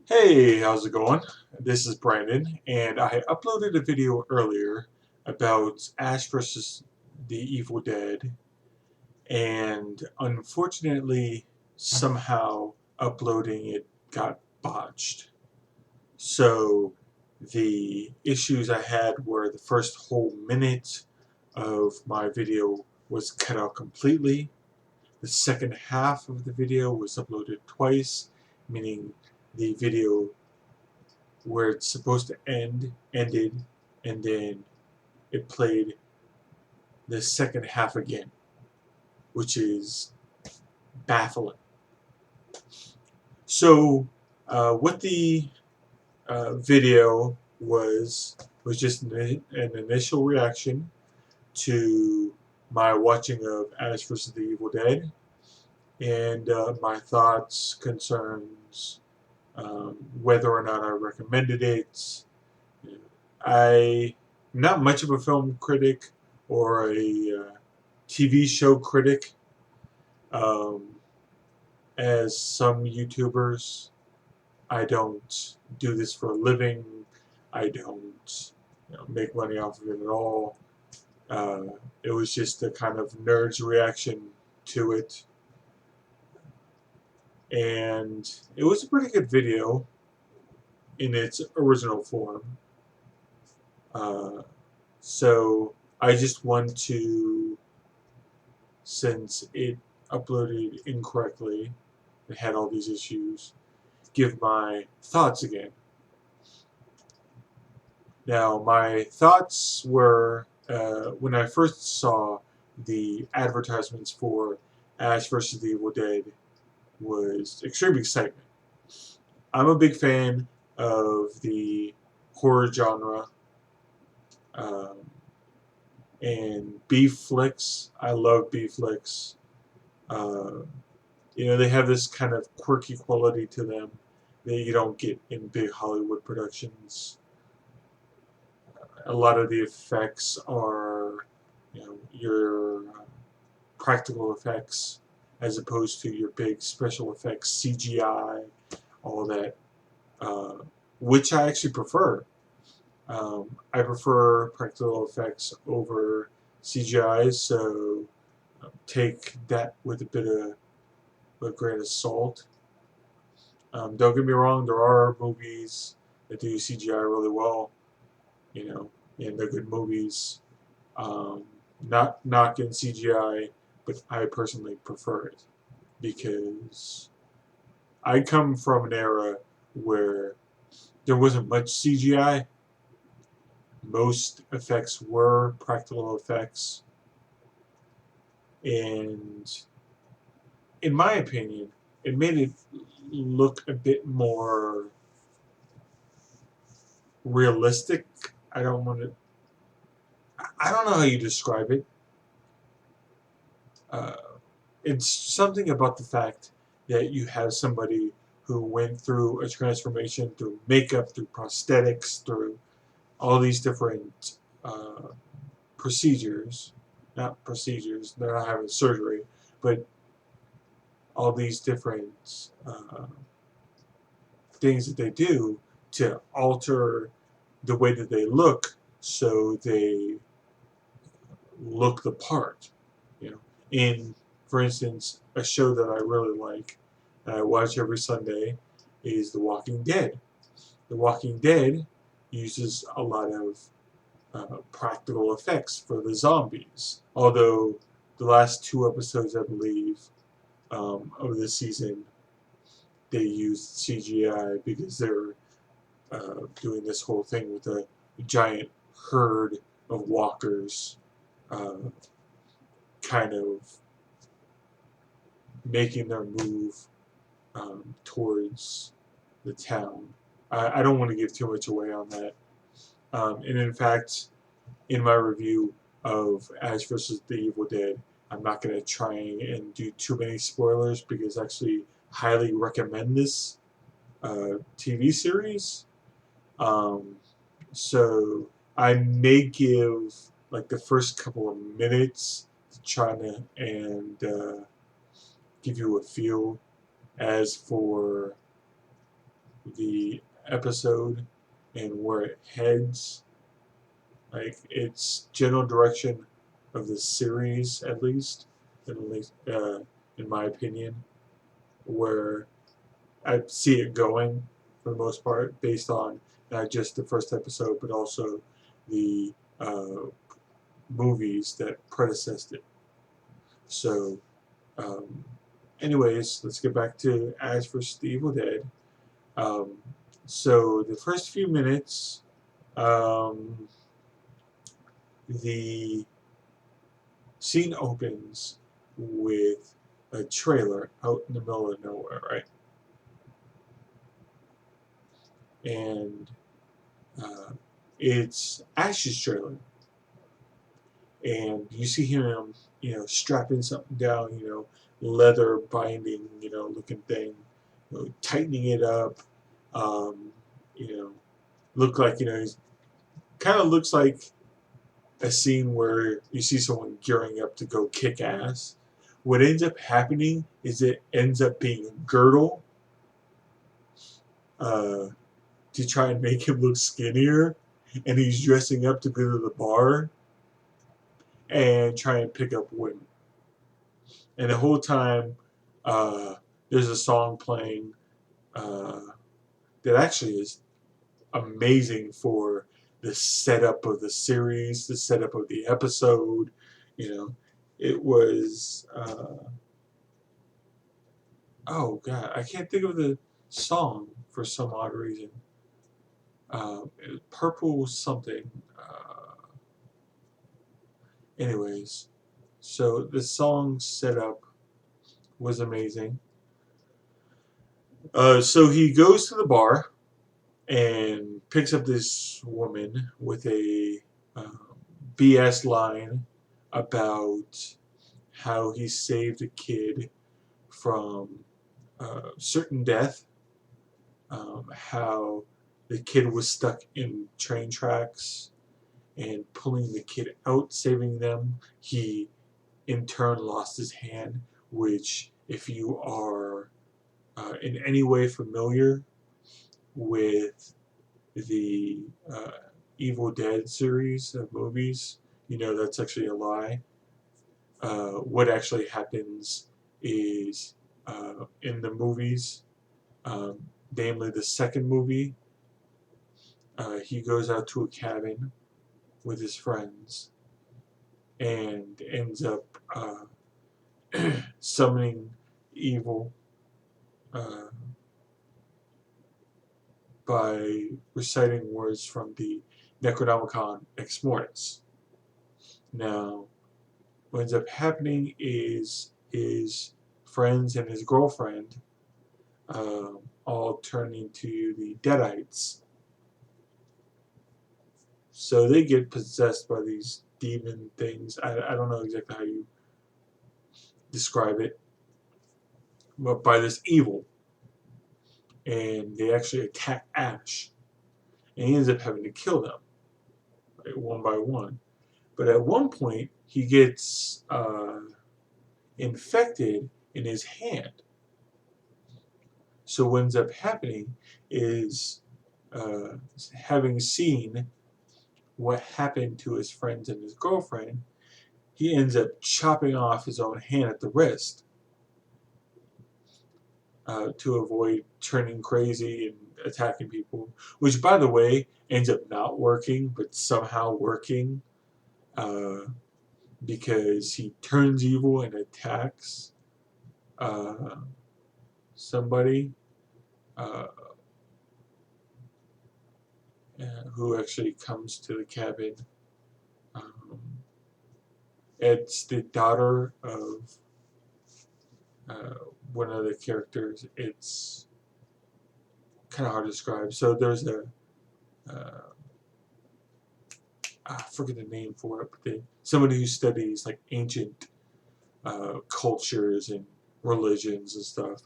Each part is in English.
Hey, how's it going? This is Brandon, and I uploaded a video earlier about Ash vs. the Evil Dead, and unfortunately, somehow uploading it got botched. So, the issues I had were the first whole minute of my video was cut out completely. The second half of the video was uploaded twice, meaning the video where it's supposed to end ended, and then it played the second half again, which is baffling. So, what the video was just an initial reaction to my watching of Ash vs. the Evil Dead, and my thoughts, concerns, whether or not I recommended it. I'm not much of a film critic or a TV show critic, um, as some YouTubers. I don't do this for a living. I don't make money off of it at all. Uh, it was just a kind of nerd's reaction to it, and it was a pretty good video in its original form. Uh, so I just want to, since it uploaded incorrectly, it had all these issues, give my thoughts again. Now, my thoughts were when I first saw the advertisements for Ash vs. the Evil Dead was extreme excitement. I'm a big fan of the horror genre, um, and B flicks. I love B flicks. Uh, they have this kind of quirky quality to them that you don't get in big Hollywood productions. A lot of the effects are, your practical effects as opposed to your big special effects, CGI, all that, uh, which I actually prefer. I prefer practical effects over CGI, so take that with a bit of a grain of salt. Don't get me wrong, there are movies that do CGI really well, you know, and they're good movies. Um, Not knocking CGI, but I personally prefer it because I come from an era where there wasn't much CGI. Most effects were practical effects, and in my opinion, it made it look a bit more realistic. I don't want to. I don't know how you describe it. Uh, it's something about the fact that you have somebody who went through a transformation through makeup, through prosthetics, through all these different procedures. Not procedures, they're not having surgery, but all these different things that they do to alter the way that they look so they look the part. In, for instance, a show that I really like that I watch every Sunday is The Walking Dead. The Walking Dead uses a lot of practical effects for the zombies. Although the last two episodes, I believe, of this season, they used CGI because they're doing this whole thing with a giant herd of walkers, uh, kind of making their move towards the town. I don't want to give too much away on that. And in fact, in my review of Ash vs. the Evil Dead, I'm not going to try and do too many spoilers because I actually highly recommend this TV series. Um, so I may give like the first couple of minutes trying to and give you a feel. As for the episode and where it heads, like its general direction of the series, at least, in my opinion, where I see it going for the most part, based on not just the first episode, but also the movies that predecessed it. So, um, anyways, let's get back to Ash vs. the Evil Dead. Um, so the first few minutes, um, the scene opens with a trailer out in the middle of nowhere, right? And uh, it's Ash's trailer, and you see him, strapping something down, leather binding, looking thing, tightening it up. Um, you know, look like he's kind of looks like a scene where you see someone gearing up to go kick ass. What ends up happening is it ends up being a girdle uh, to try and make him look skinnier, and he's dressing up to go to the bar and try and pick up women. And the whole time, uh, there's a song playing uh, that actually is amazing for the setup of the series, the setup of the episode. It was oh god, I can't think of the song for some odd reason. It was Purple something. Anyways, so the song setup was amazing. So he goes to the bar and picks up this woman with a BS line about how he saved a kid from certain death, how the kid was stuck in train tracks and pulling the kid out, saving them. He in turn lost his hand, which, if you are in any way familiar with the Evil Dead series of movies, that's actually a lie. What actually happens is in the movies, namely the second movie, he goes out to a cabin with his friends and ends up summoning evil uh, by reciting words from the Necronomicon Ex Mortis. Now, what ends up happening is his friends and his girlfriend all turn into the Deadites. So they get possessed by these demon things. I don't know exactly how you describe it, but by this evil. And they actually attack Ash. And he ends up having to kill them, right, one by one. But at one point, he gets infected in his hand. So what ends up happening is, having seen what happened to his friends and his girlfriend, he ends up chopping off his own hand at the wrist to avoid turning crazy and attacking people, which, by the way, ends up not working, but somehow working, because he turns evil and attacks somebody who actually comes to the cabin. Um, it's the daughter of one of the characters. It's kind of hard to describe. So there's I forget the name for it, but somebody who studies like ancient cultures and religions and stuff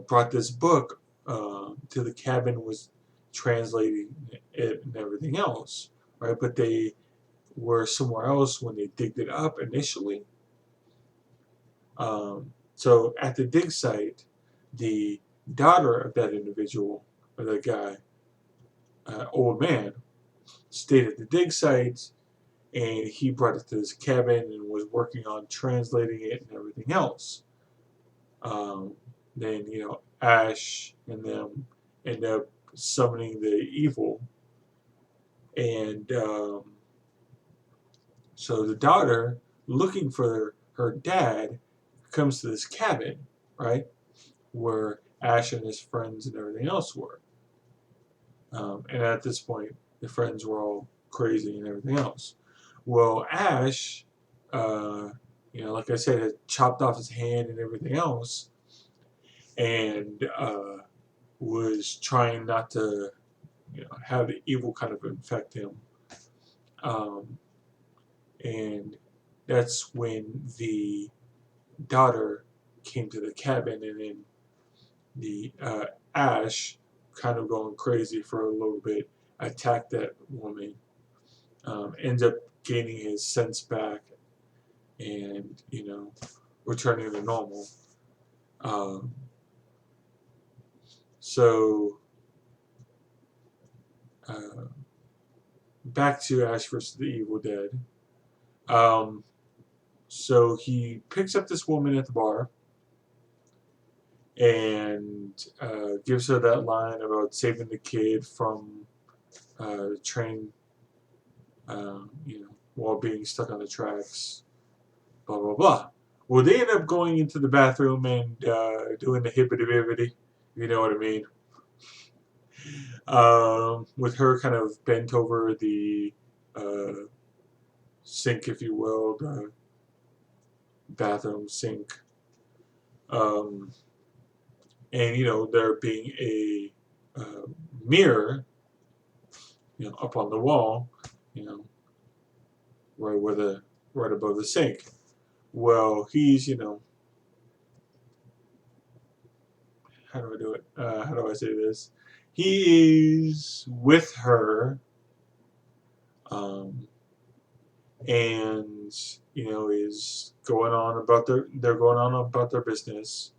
brought this book to the cabin, was translating it and everything else, right? But they were somewhere else when they digged it up initially. So at the dig site, the daughter of that individual or that guy, old man, stayed at the dig site, and he brought it to his cabin and was working on translating it and everything else. Um, then Ash and them end up summoning the evil, and so the daughter, looking for her dad, comes to this cabin, right, where Ash and his friends and everything else were. And at this point, the friends were all crazy and everything else. Well, Ash, like I said, had chopped off his hand and everything else, and was trying not to, have the evil kind of infect him. Um, and that's when the daughter came to the cabin, and then the Ash, kind of going crazy for a little bit, attacked that woman. Ends up gaining his sense back, and returning to normal. Um, so uh, back to Ash vs. the Evil Dead. So he picks up this woman at the bar and gives her that line about saving the kid from the train, while being stuck on the tracks, blah, blah, blah. Well, they end up going into the bathroom and doing the hippity-bippity, you know what I mean. With her kind of bent over the uh, sink, if you will, the bathroom sink. Um, and, there being a mirror, up on the wall, you know, right above the sink. Well, he's, how do I do it? How do I say this? He is with her, um, and is going on about they're going on about their business,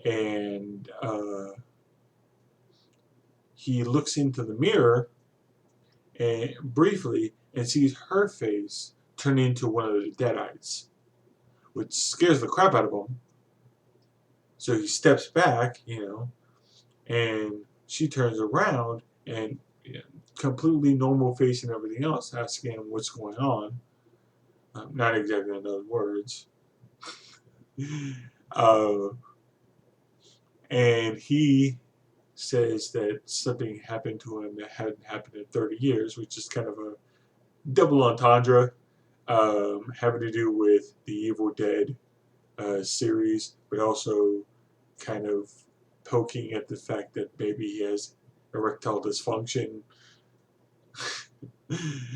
and he looks into the mirror and briefly and sees her face turn into one of the Deadites, which scares the crap out of him. So he steps back, and she turns around and completely normal face and everything else, asking him what's going on. Not exactly in those words. uh, and he says that something happened to him that hadn't happened in 30 years, which is kind of a double entendre, having to do with the Evil Dead series, but also kind of poking at the fact that maybe he has erectile dysfunction.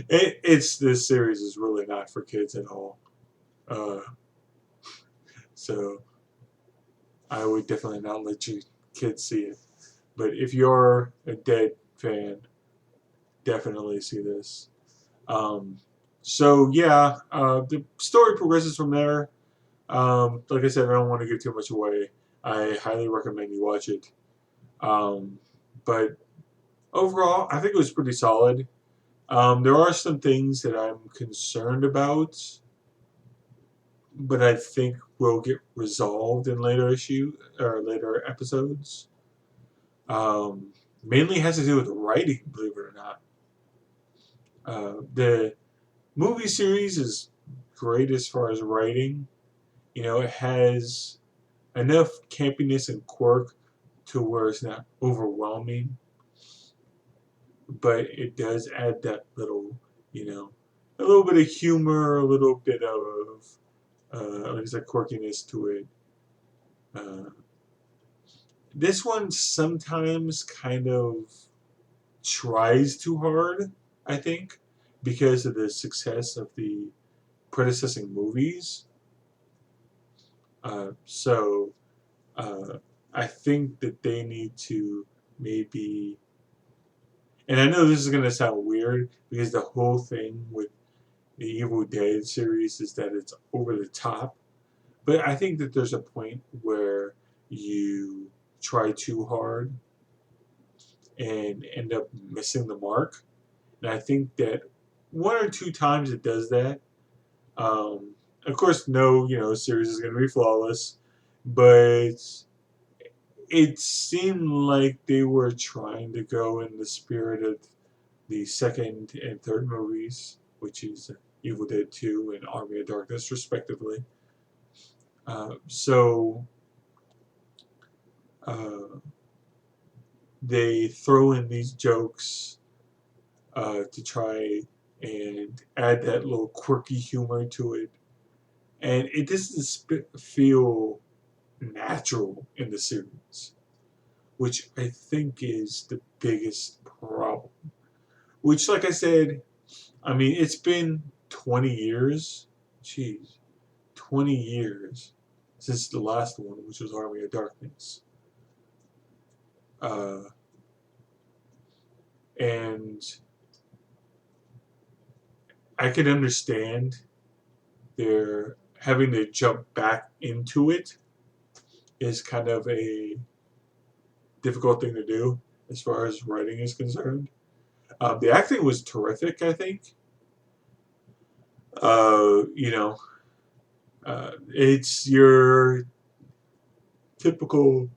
This series is really not for kids at all. Uh, so I would definitely not let you kids see it. But if you're a Dead fan, definitely see this. So yeah, the story progresses from there. Like I said, I don't want to give too much away. I highly recommend you watch it. But overall, I think it was pretty solid. There are some things that I'm concerned about, but I think will get resolved in later later episodes. Mainly has to do with the writing, believe it or not. The movie series is great as far as writing. It has enough campiness and quirk to where it's not overwhelming, but it does add that little, a little bit of humor, a little bit of, like I said, quirkiness to it. This one sometimes kind of tries too hard, I think, because of the success of the predecessing movies. So I think that they need to maybe, and I know this is going to sound weird because the whole thing with the Evil Dead series is that it's over the top, but I think that there's a point where you try too hard and end up missing the mark. And I think that one or two times it does that. Of course, no, series is going to be flawless, but it seemed like they were trying to go in the spirit of the second and third movies, which is Evil Dead 2 and Army of Darkness, respectively. So uh, they throw in these jokes to try and add that little quirky humor to it. And it doesn't feel natural in the series, which I think is the biggest problem. Which, like I said, I mean, it's been 20 years. Jeez, 20 years since the last one, which was Army of Darkness. Uh, and I can understand their having to jump back into it is kind of a difficult thing to do as far as writing is concerned. The acting was terrific, I think. You know, it's your typical,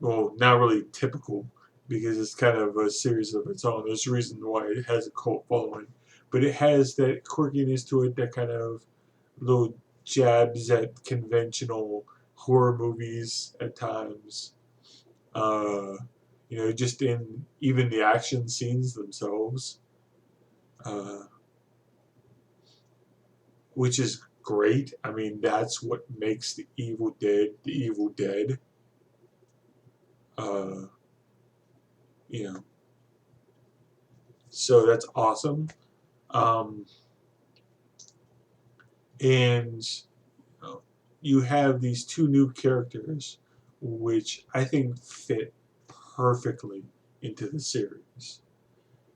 well, not really typical, because it's kind of a series of its own. There's a reason why it has a cult following, but it has that quirkiness to it, that kind of little jabs at conventional horror movies at times. Uh, just in even the action scenes themselves, uh, which is great. I mean, that's what makes the Evil Dead the Evil Dead. Uh, you know, so that's awesome. Um, and you have these two new characters, which I think fit perfectly into the series.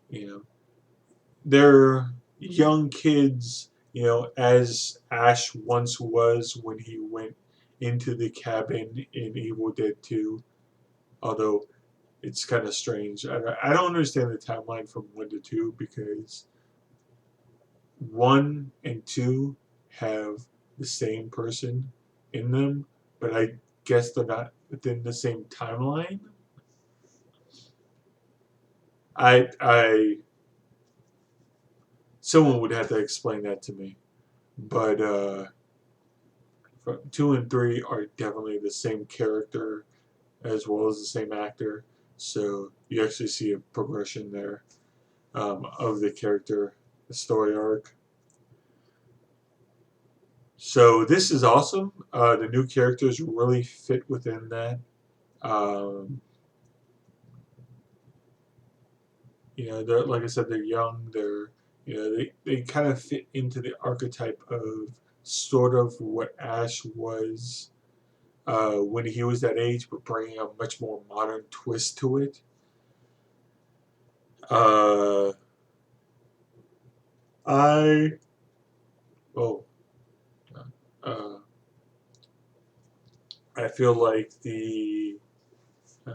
You know, they're young kids, as Ash once was when he went into the cabin in Evil Dead 2. Although it's kind of strange. I don't understand the timeline from 1 to 2, because 1 and 2 have the same person in them, but I guess they're not within the same timeline. I someone would have to explain that to me. But 2 and 3 are definitely the same character as well as the same actor, so you actually see a progression there, of the character, the story arc. So this is awesome. The new characters really fit within that. Um, like I said, they're young. They kind of fit into the archetype of sort of what Ash was when he was that age, but bringing a much more modern twist to it. Uh, I oh, uh, I feel like uh,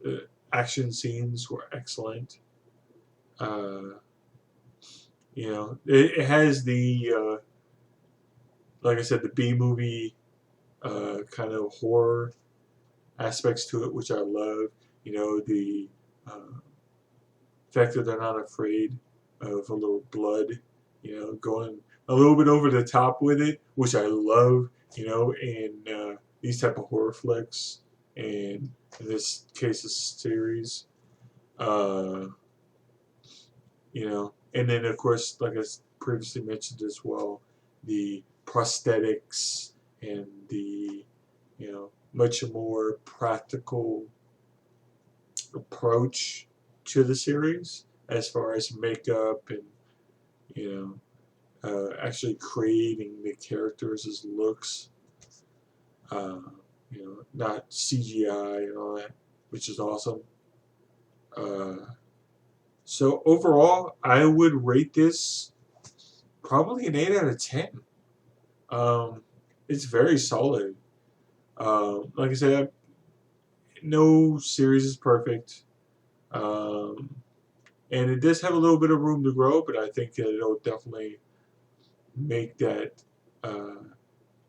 the action scenes were excellent. Uh, it has like I said, the B movie kind of horror aspects to it, which I love. The fact that they're not afraid of a little blood, going a little bit over the top with it, which I love, in these type of horror flicks, and in this case, a series. Uh, and then of course, like I previously mentioned as well, the prosthetics and the much more practical approach to the series as far as makeup and actually creating the characters as looks, not CGI and all that, which is awesome. So overall, I would rate this probably an 8 out of 10. Um, it's very solid. Like I said, no series is perfect. And it does have a little bit of room to grow, but I think that it'll definitely make that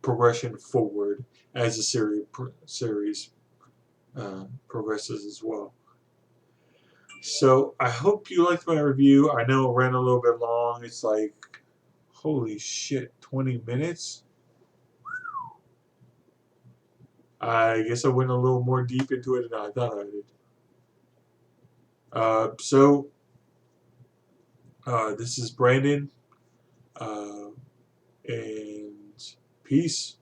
progression forward as the series progresses as well. So I hope you liked my review. I know it ran a little bit long. It's like, holy shit, 20 minutes? I guess I went a little more deep into it than I thought I did. This is Brandon, and peace.